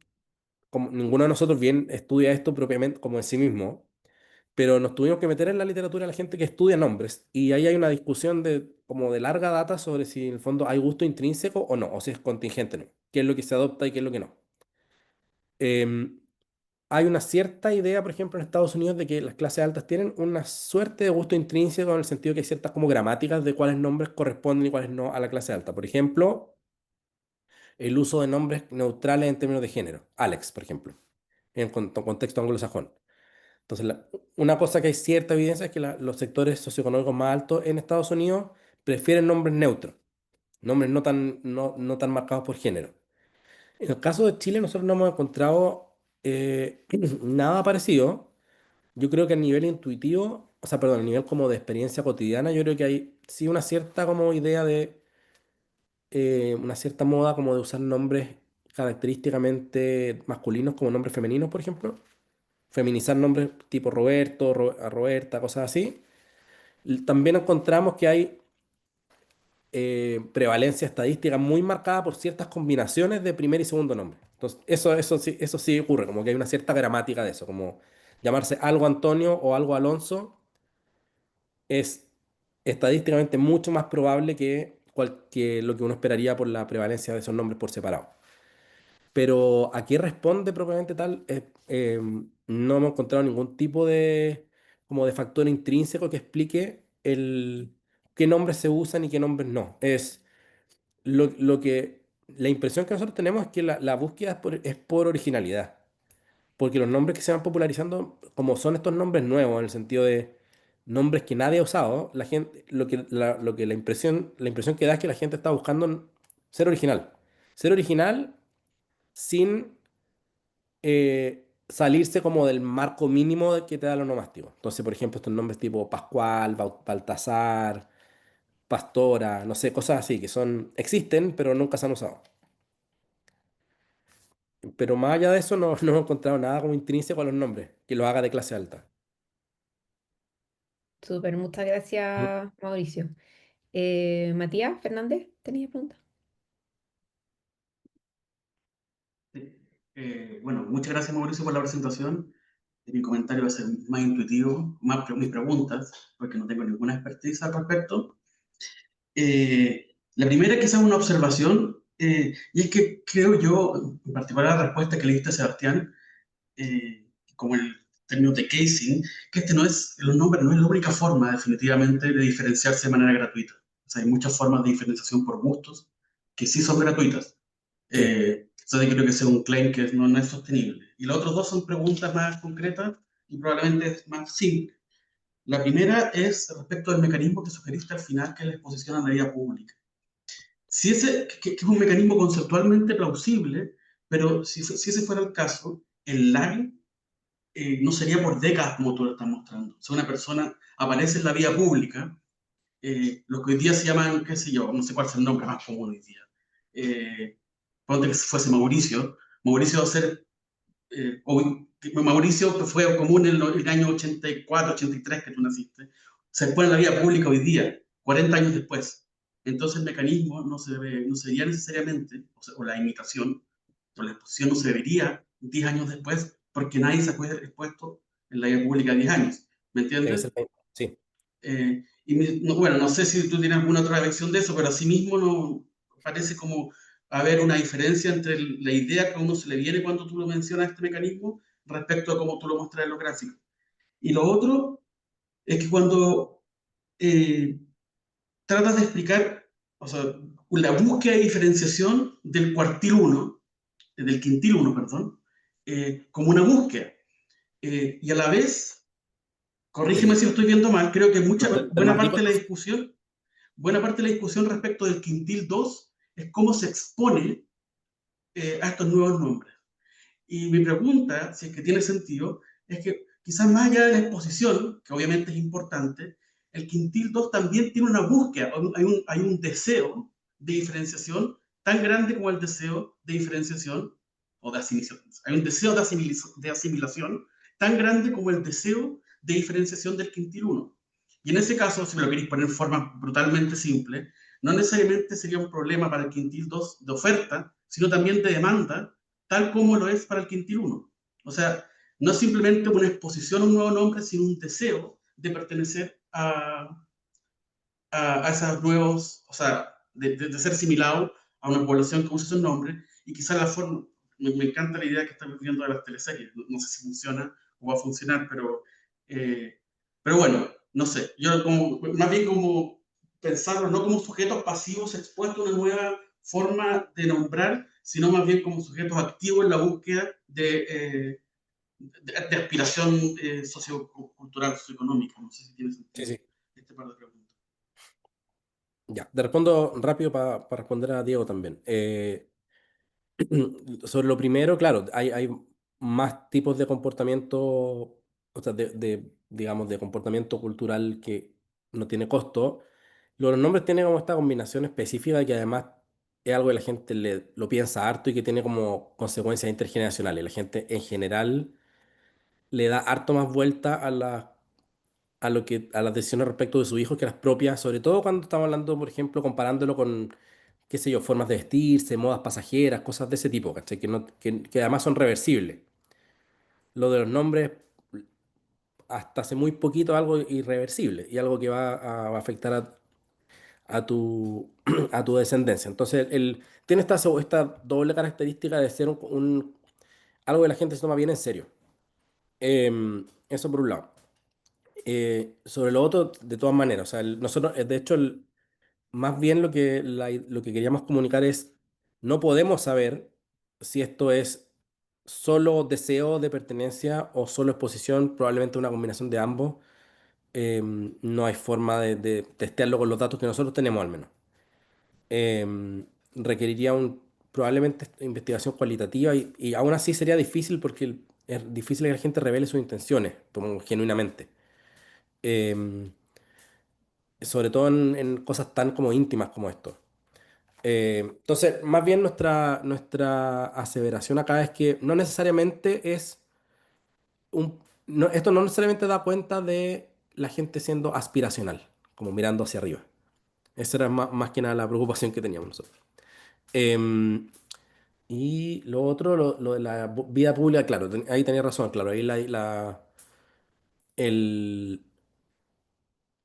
como ninguno de nosotros bien estudia esto propiamente como en sí mismo, pero nos tuvimos que meter en la literatura de la gente que estudia nombres, y ahí hay una discusión como de larga data sobre si en el fondo hay gusto intrínseco o no, o si es contingente, ¿no? ¿Qué es lo que se adopta y qué es lo que no? Em, Hay una cierta idea, por ejemplo, en Estados Unidos de que las clases altas tienen una suerte de gusto intrínseco en el sentido que hay ciertas como gramáticas de cuáles nombres corresponden y cuáles no a la clase alta. Por ejemplo, el uso de nombres neutrales en términos de género. Alex, por ejemplo, en contexto anglosajón. Entonces, una cosa que hay cierta evidencia es que los sectores socioeconómicos más altos en Estados Unidos prefieren nombres neutros, nombres no tan marcados por género. En el caso de Chile, nosotros no hemos encontrado nada parecido. Yo creo que a nivel intuitivo, o sea, perdón, a nivel como de experiencia cotidiana, yo creo que hay sí una cierta como idea de una cierta moda como de usar nombres característicamente masculinos como nombres femeninos, por ejemplo. Feminizar nombres tipo Roberto, a Roberta, cosas así. También encontramos que hay prevalencia estadística muy marcada por ciertas combinaciones de primer y segundo nombre. Entonces, eso sí ocurre, como que hay una cierta gramática de eso, como llamarse algo Antonio o algo Alonso es estadísticamente mucho más probable que lo que uno esperaría por la prevalencia de esos nombres por separado. Pero ¿a qué responde propiamente tal? No hemos encontrado ningún tipo como de factor intrínseco que explique qué nombres se usan y qué nombres no. La impresión que nosotros tenemos es que la búsqueda es por originalidad, porque los nombres que se van popularizando, como son estos nombres nuevos, en el sentido de nombres que nadie ha usado, la gente, la impresión que da es que la gente está buscando ser original. Ser original sin salirse como del marco mínimo que te da el onomástico. Entonces, por ejemplo, estos nombres tipo Pascual, Baltasar, Pastora, no sé, cosas así, existen, pero nunca se han usado. Pero más allá de eso, no he encontrado nada como intrínseco a los nombres que los haga de clase alta. Súper, muchas Mm. gracias, Mauricio. Matías Fernández, ¿tenías pregunta? Sí. Bueno, muchas gracias Mauricio por la presentación. Mi comentario va a ser más intuitivo, mis preguntas, porque no tengo ninguna expertise al respecto. La primera es quizás una observación, y es que creo yo, en particular la respuesta que le diste a Sebastián, como el término de casing, que los nombres no es la única forma definitivamente de diferenciarse de manera gratuita. O sea, hay muchas formas de diferenciación por gustos que sí son gratuitas. Sí, Entonces creo que ese es un claim que no es sostenible. Y los otros dos son preguntas más concretas y probablemente es más simple. La primera es respecto al mecanismo que sugeriste al final, que es la exposición a la vía pública. Si que es un mecanismo conceptualmente plausible, pero si ese fuera el caso, el lag no sería por décadas como tú lo estás mostrando. O sea, una persona aparece en la vía pública, lo que hoy día se llaman, qué sé yo, no sé cuál es el nombre más común hoy día. Eh, Ponte que fuese Mauricio. Mauricio va a ser, Mauricio fue común en el año 84, 83 que tú naciste. Se expone en la vía pública hoy día, 40 años después. Entonces el mecanismo no se vería necesariamente, o la imitación, o la exposición no se vería 10 años después, porque nadie se puede expuesto en la vía pública 10 años. ¿Me debe ser. entiendes? Sí. Bueno, no sé si tú tienes alguna otra versión de eso, pero asimismo no parece como haber una diferencia entre la idea que a uno se le viene cuando tú lo mencionas este mecanismo respecto a cómo tú lo muestras en los gráficos. Y lo otro es que cuando eh, tratas de explicar, o sea, la búsqueda de diferenciación del cuartil 1, del quintil 1, perdón, como una búsqueda, y a la vez, corrígeme Sí. si lo estoy viendo mal, creo que Del marquito. buena parte de la discusión respecto del quintil 2 es cómo se expone a estos nuevos nombres. Y mi pregunta, si es que tiene sentido, es que quizás más allá de la exposición, que obviamente es importante, el quintil 2 también tiene una búsqueda, hay un deseo de diferenciación tan grande como el deseo de diferenciación o de asimilación. Hay un deseo de asimilación tan grande como el deseo de diferenciación del quintil 1. Y en ese caso, si me lo queréis poner en forma brutalmente simple, no necesariamente sería un problema para el quintil 2 de oferta, sino también de demanda, tal como lo es para el quintil 1. O sea, no es simplemente una exposición a un nuevo nombre, sino un deseo de pertenecer a esos nuevos, o sea, de ser asimilado a una población que usa esos nombres, y quizás la forma, me encanta la idea que estamos viendo de las teleseries, no sé si funciona o va a funcionar, eh, pero bueno, no sé, yo como, más bien como pensarlo no como sujetos pasivos expuestos a una nueva forma de nombrar, sino más bien como sujetos activos en la búsqueda de aspiración sociocultural, socioeconómica. No sé si tiene Sí, sentido sí. este par de preguntas. Ya, te respondo rápido para responder a Diego también. Sobre lo primero, claro, hay más tipos de comportamiento, o sea, digamos, de comportamiento cultural que no tiene costo. Los nombres tienen como esta combinación específica que además es algo que la gente lo piensa harto y que tiene como consecuencias intergeneracionales. La gente en general le da harto más vuelta a las decisiones respecto de sus hijos que las propias, sobre todo cuando estamos hablando, por ejemplo, comparándolo con, qué sé yo, formas de vestirse, modas pasajeras, cosas de ese tipo, ¿cachai? Que además son reversibles. Lo de los nombres, hasta hace muy poquito, algo irreversible y algo que va a afectar a tu, a tu descendencia. Entonces, tiene esta doble característica de ser algo que la gente se toma bien en serio. Eso por un lado. Sobre lo otro, de todas maneras, o sea, nosotros, de hecho, más bien lo que queríamos comunicar es, no podemos saber si esto es solo deseo de pertenencia o solo exposición, probablemente una combinación de ambos. No hay forma de testearlo con los datos que nosotros tenemos al menos. Requeriría probablemente investigación cualitativa y aún así sería difícil porque es difícil que la gente revele sus intenciones, como genuinamente. Em, Sobre todo en cosas tan como íntimas como esto. Entonces, más bien nuestra aseveración acá es que no necesariamente es esto no necesariamente da cuenta de la gente siendo aspiracional, como mirando hacia arriba. Esa era más que nada la preocupación que teníamos nosotros. Em, y lo otro, lo de la vida pública, claro, ahí tenía razón, claro, ahí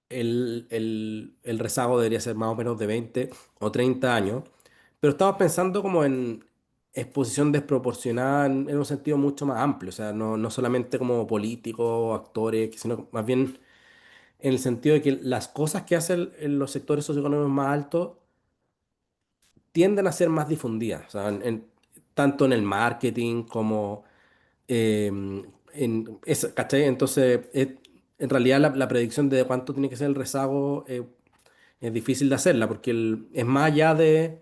el, el rezago debería ser más o menos de 20 o 30 años, pero estaba pensando como en exposición desproporcionada en un sentido mucho más amplio, o sea, no solamente como políticos, actores, sino más bien en el sentido de que las cosas que hacen en los sectores socioeconómicos más altos tienden a ser más difundidas, o sea, tanto en el marketing como ¿cachai? Entonces, en realidad la predicción de cuánto tiene que ser el rezago es difícil de hacerla, porque es más allá de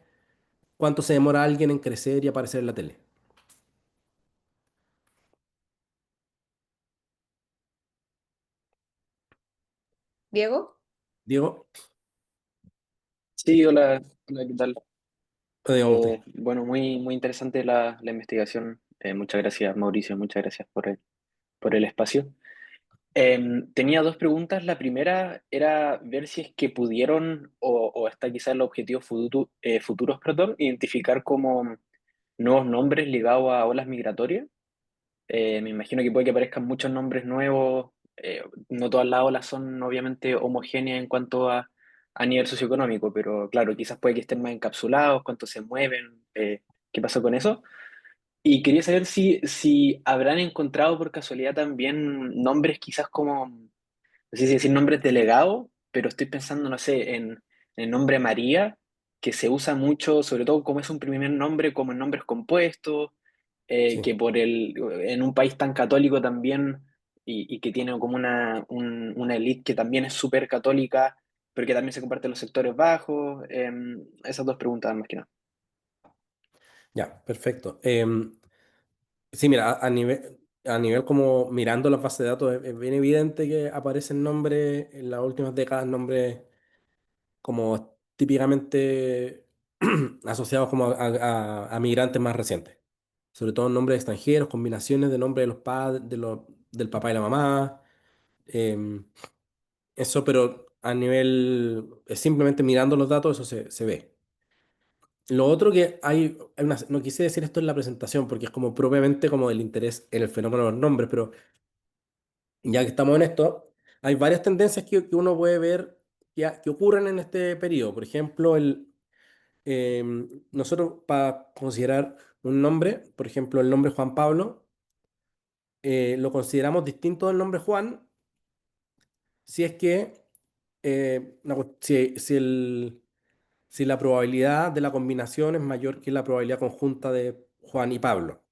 cuánto se demora alguien en crecer y aparecer en la tele. Diego, Diego, Sí, hola, hola, ¿qué tal? o digamos usted. Bueno, muy interesante la investigación. Muchas gracias, Mauricio, muchas gracias por el espacio. Tenía dos preguntas. La primera era ver si es que pudieron, o está quizás el objetivo futuros, perdón, identificar como nuevos nombres ligados a olas migratorias. Me imagino que puede que aparezcan muchos nombres nuevos. No todas las olas son obviamente homogéneas en cuanto a nivel socioeconómico, pero claro, quizás puede que estén más encapsulados, cuánto se mueven, qué pasó con eso. Y quería saber si habrán encontrado por casualidad también nombres quizás como, no sé si decir nombres delegados, pero estoy pensando, no sé, en el nombre María, que se usa mucho, sobre todo como es un primer nombre, como en nombres compuestos, Sí, que en un país tan católico también, y que tiene como una élite que también es súper católica, pero que también se comparte en los sectores bajos. Esas dos preguntas más que nada. ya, perfecto. Sí, mira, a nivel como mirando las bases de datos, es bien evidente que aparecen nombres en las últimas décadas, nombres como típicamente asociados como a migrantes más recientes. Sobre todo nombres extranjeros, combinaciones de nombres de los padres, del papá y la mamá. em, Eso, pero a nivel, simplemente mirando los datos, eso se ve. Lo otro que no quise decir esto en la presentación porque es como propiamente como el interés en el fenómeno de los nombres, pero ya que estamos en esto, hay varias tendencias que uno puede ver que ocurren en este periodo. Por ejemplo, nosotros para considerar un nombre, por ejemplo, el nombre Juan Pablo, lo consideramos distinto del nombre Juan si es que si la probabilidad de la combinación es mayor que la probabilidad conjunta de Juan y Pablo,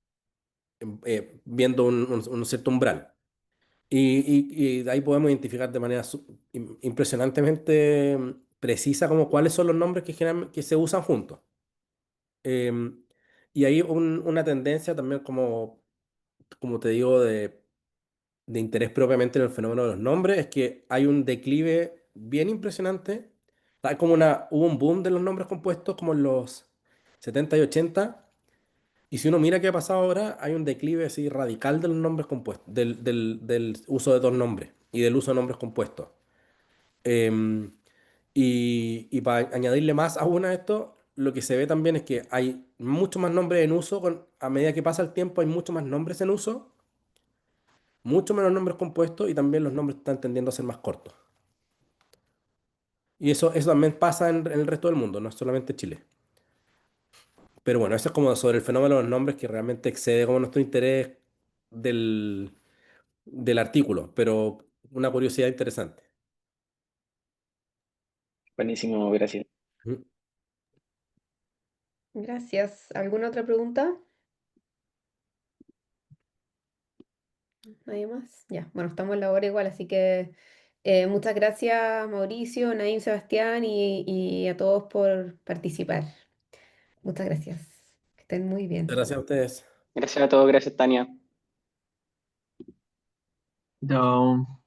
viendo un cierto umbral. Y de ahí podemos identificar de manera impresionantemente precisa como cuáles son los nombres que se usan juntos. Em, y hay una tendencia también como te digo, de interés propiamente en el fenómeno de los nombres, es que hay un declive bien impresionante. Hubo un boom de los nombres compuestos como en los 70 y 80, y si uno mira qué ha pasado ahora, hay un declive así radical de los nombres compuestos, del uso de dos nombres y del uso de nombres compuestos. Em, y para añadirle más aún a esto, lo que se ve también es que hay mucho más nombres en uso, a medida que pasa el tiempo hay mucho más nombres en uso, mucho menos nombres compuestos y también los nombres están tendiendo a ser más cortos. Y eso también pasa en el resto del mundo, no es solamente Chile. Pero bueno, eso es como sobre el fenómeno de los nombres que realmente excede como nuestro interés del, del artículo, pero una curiosidad interesante. Buenísimo, gracias. ¿Mm? Gracias. ¿Alguna otra pregunta? ¿Nadie más? Ya, bueno, estamos en la hora igual, así que muchas gracias Mauricio, Naim, Sebastián y a todos por participar. Muchas gracias. Que estén muy bien. Gracias a ustedes. Gracias a todos, gracias Tania. Chao.